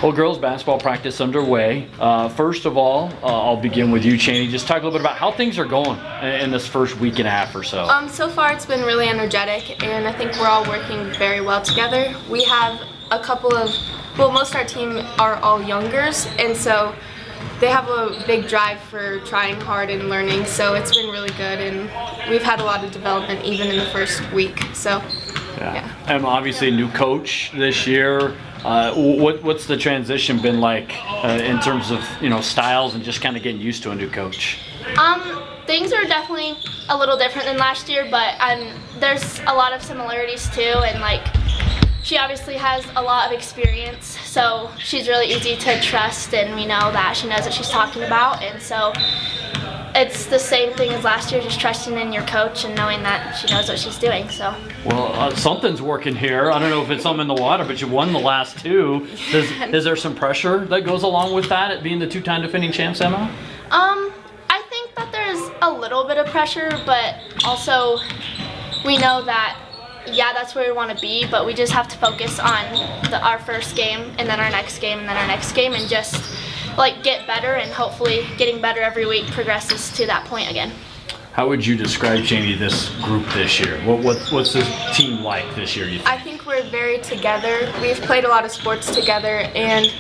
Well, girls basketball practice underway. First of all, I'll begin with you, Chaney. Just talk a little bit about how things are going in this first week and a half or so. So far it's been really energetic, and I think we're all working very well together. We have a couple of, most of our team are all youngers, and so they have a big drive for trying hard and learning, so it's been really good, and we've had a lot of development even in the first week, so yeah. I'm obviously a new coach this year. What's the transition been like in terms of styles and just kind of getting used to a new coach? Things are definitely a little different than last year, but there's a lot of similarities too, and like she obviously has a lot of experience, so she's really easy to trust, and we know that she knows what she's talking about, and so it's the same thing as last year, just trusting in your coach and knowing that she knows what she's doing. So. Well, something's working here. I don't know if it's something in the water, but you won the last two. Is there some pressure that goes along with that, at being the two-time defending champs, Emma? I think that there's a little bit of pressure, but also we know that, yeah, that's where we want to be, but we just have to focus on our first game, and then our next game, and then our next game, and just get better, and hopefully getting better every week progresses to that point again. How would you describe, Chaney, this group this year? What's this team like this year, you think? I think we're very together. We've played a lot of sports together, and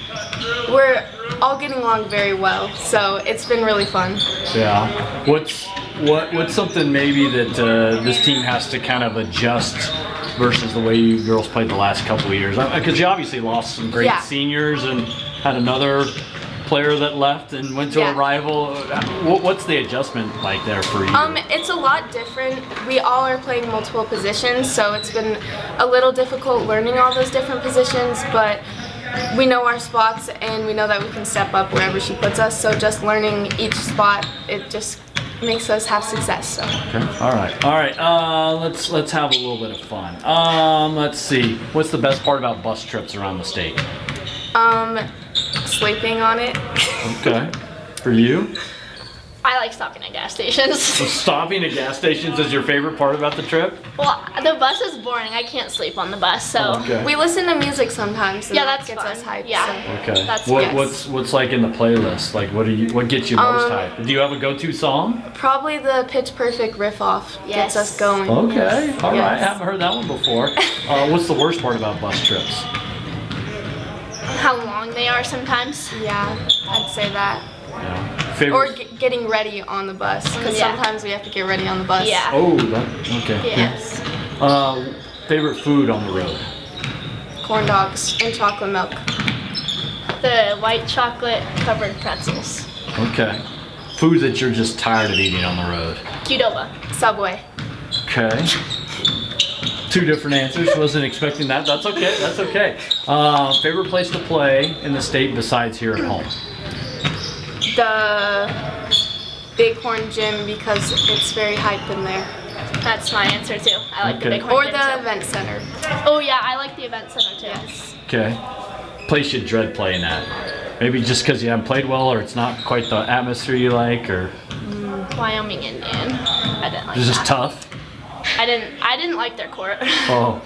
we're all getting along very well, so it's been really fun. Yeah. What's something maybe that this team has to kind of adjust versus the way you girls played the last couple of years? Because you obviously lost some great seniors and had another player that left and went to a rival. What's the adjustment like there for you? It's a lot different. We all are playing multiple positions, so it's been a little difficult learning all those different positions, but we know our spots and we know that we can step up wherever she puts us, so just learning each spot, it just makes us have success. So. Okay. All right. Let's have a little bit of fun. Let's see. What's the best part about bus trips around the state? Sleeping on it. Okay. For you? I like stopping at gas stations. So stopping at gas stations is your favorite part about the trip? Well, the bus is boring. I can't sleep on the bus, so. We listen to music sometimes. And that gets us hyped. Yeah. So. Okay. That's what's like in the playlist? Like what gets you most hyped? Do you have a go-to song? Probably the Pitch Perfect riff off gets us going. Okay. All right. I haven't heard that one before. What's the worst part about bus trips? How long they are sometimes. Yeah, I'd say that. Yeah. Or getting ready on the bus, because sometimes we have to get ready on the bus. Yeah. Oh, okay. Yes. Favorite food on the road? Corn dogs and chocolate milk. The white chocolate covered pretzels. Okay. Food that you're just tired of eating on the road? Qdoba. Subway. Okay. Two different answers. Wasn't expecting that. That's okay. Favorite place to play in the state besides here at home? The Bighorn Gym, because it's very hype in there. That's my answer too. I like the Bighorn Or Gym the too. Event Center. Oh yeah, I like the Event Center too. Yes. Okay. Place you dread playing at? Maybe just because you haven't played well, or it's not quite the atmosphere you like, or? Wyoming Indian. I didn't like It's that. just tough? I didn't like their court. Oh.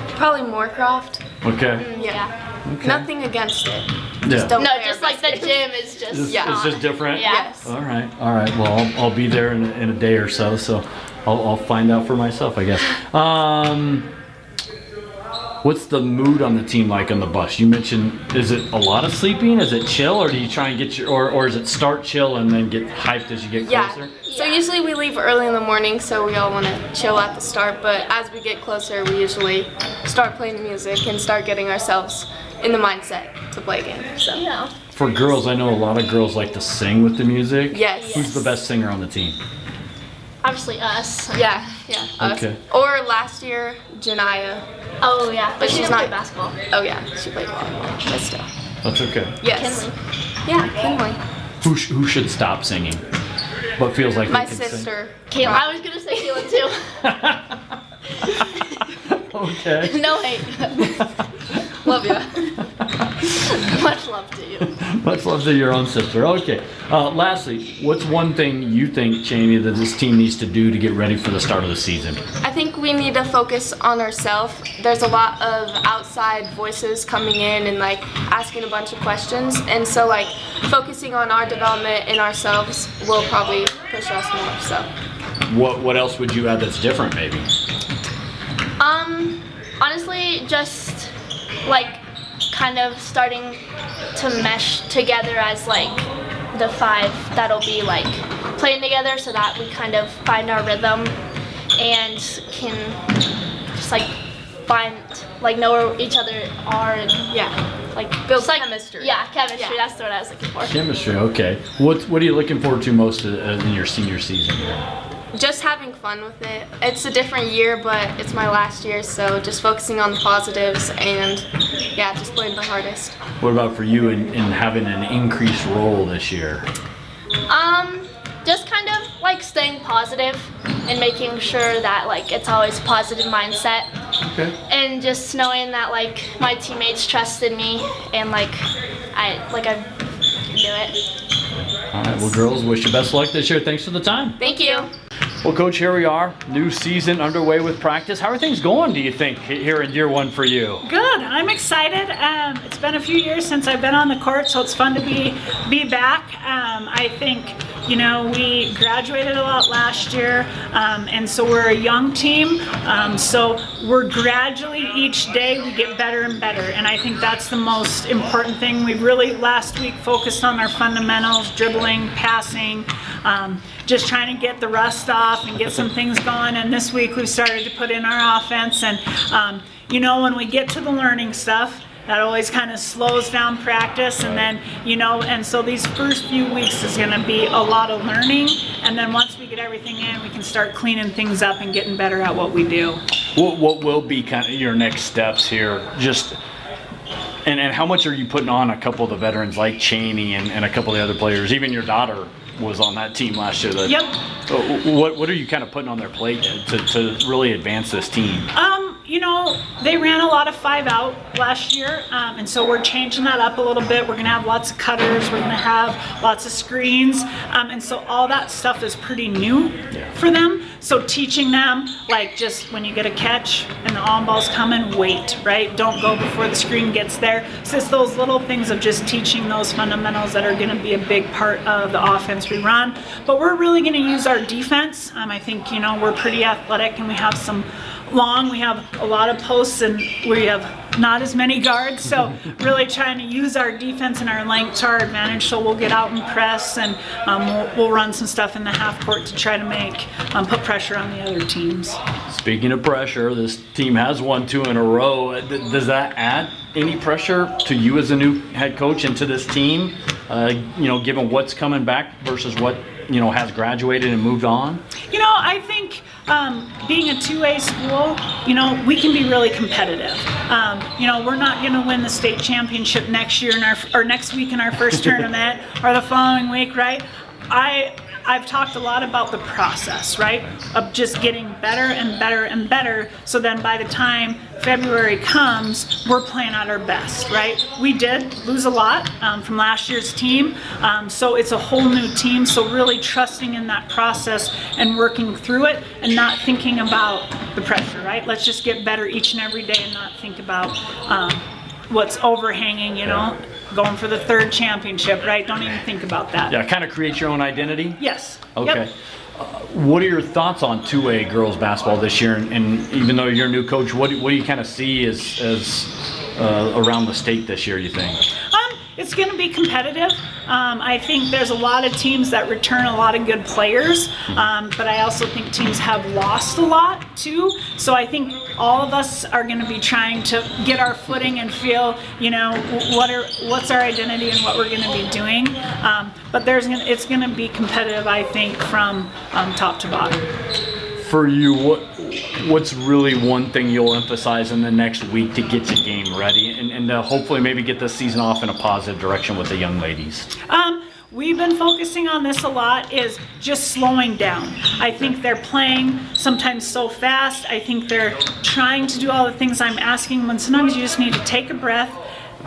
Probably Moorcroft. Okay. Yeah. Okay. Nothing against it. Yeah. Just don't No, play just our like the best gym is just. It's just different? Yeah. Yes. All right. Well, I'll be there in a day or so I'll find out for myself, I guess. What's the mood on the team like on the bus? You mentioned, is it a lot of sleeping? Is it chill, or do you try and get or is it start chill and then get hyped as you get closer? So usually we leave early in the morning, so we all want to chill at the start, but as we get closer, we usually start playing music and start getting ourselves in the mindset to play a game. So. Yeah. For girls, I know a lot of girls like to sing with the music. Yes. Who's the best singer on the team? Obviously us. Yeah, us. Okay. Or last year, Janaya. Oh yeah, but she's she's not- not basketball. Oh yeah, she played volleyball, but still. That's okay. Yes. Kinley. Yeah, Kinley. Who should stop singing? But feels like My they can sister. Kayla. I was gonna say Kayla too. Sing. Okay. No hate. Love you. Much love to you. Much love to your own sister. Okay. Lastly, what's one thing you think, Chaney, that this team needs to do to get ready for the start of the season? I think we need to focus on ourselves. There's a lot of outside voices coming in and like asking a bunch of questions, and so like focusing on our development and ourselves will probably push us more. So What else would you add that's different, maybe? Honestly, just like kind of starting to mesh together as like the 5 that'll be like playing together, so that we kind of find our rhythm and can just like find like know where each other are and like build like, chemistry. Yeah, chemistry. Yeah. That's what I was looking for. Chemistry, okay. What are you looking forward to most in your senior season here? Just having fun with it. It's a different year, but it's my last year, so just focusing on the positives and just playing my hardest. What about for you in having an increased role this year? Just kind of like staying positive and making sure that like it's always a positive mindset. Okay. And just knowing that like my teammates trusted me and like I can do it. All right, well, girls, wish you best of luck this year. Thanks for the time. Thank you. Well, Coach, here we are. New season underway with practice. How are things going, do you think, here in year 1 for you? Good. I'm excited. It's been a few years since I've been on the court, so it's fun to be back. I think, we graduated a lot last year, and so we're a young team. So we're gradually, each day, we get better and better, and I think that's the most important thing. We really, last week, focused on our fundamentals, dribbling, passing, just trying to get the rust off and get some things going. And this week we've started to put in our offense. And, when we get to the learning stuff, that always kind of slows down practice. And then, and so these first few weeks is going to be a lot of learning. And then once we get everything in, we can start cleaning things up and getting better at what we do. What will be kind of your next steps here? And how much are you putting on a couple of the veterans like Chaney and a couple of the other players? Even your daughter was on that team last year. Yep. What are you kind of putting on their plate to really advance this team? They ran a lot of 5-out last year, and so we're changing that up a little bit. We're going to have lots of cutters. We're going to have lots of screens, and so all that stuff is pretty new for them. So teaching them, like just when you get a catch and the on-ball's coming, wait, right? Don't go before the screen gets there. So it's those little things of just teaching those fundamentals that are going to be a big part of the offense we run. But we're really going to use our defense. I think, we're pretty athletic and we have we have a lot of posts and we have not as many guards, so really trying to use our defense and our length to our advantage. So we'll get out and press, and we'll run some stuff in the half court to try to put pressure on the other teams. Speaking of pressure, this team has won 2 in a row. Does that add any pressure to you as a new head coach and to this team, given what's coming back versus what has graduated and moved on? I think being a 2A school, we can be really competitive. We're not going to win the state championship next year or next week in our first tournament or the following week, right? I've talked a lot about the process, right, of just getting better and better and better, so then by the time February comes, we're playing at our best, right? We did lose a lot from last year's team, so it's a whole new team, so really trusting in that process and working through it and not thinking about the pressure, right? Let's just get better each and every day and not think about what's overhanging, going for the 3rd championship, right? Don't even think about that. Yeah, kind of create your own identity? Yes. Okay. Yep. What are your thoughts on 2A girls basketball this year? And even though you're a new coach, what do you kind of see as around the state this year, you think? It's going to be competitive. I think there's a lot of teams that return a lot of good players, but I also think teams have lost a lot too. So I think all of us are going to be trying to get our footing and feel, what's our identity and what we're going to be doing. But it's going to be competitive, I think, from top to bottom. For you, what's really one thing you'll emphasize in the next week to get your game ready and hopefully maybe get the season off in a positive direction with the young ladies? We've been focusing on this a lot, is just slowing down. I think they're playing sometimes so fast. I think they're trying to do all the things I'm asking when sometimes you just need to take a breath,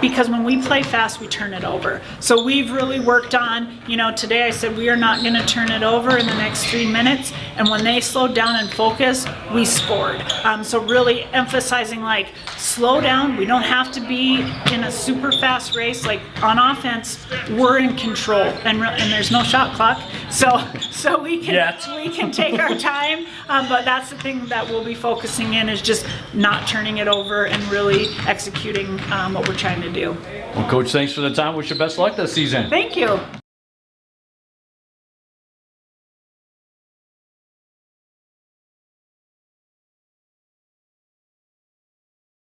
because when we play fast, we turn it over. So we've really worked on, today I said we are not going to turn it over in the next 3 minutes. And when they slowed down and focused, we scored. So really emphasizing like, slow down. We don't have to be in a super fast race. Like on offense, we're in control, and there's no shot clock. So we can take our time. But that's the thing that we'll be focusing in is just not turning it over and really executing what we're trying to do. Well, Coach, thanks for the time. Wish you best luck this season. Thank you.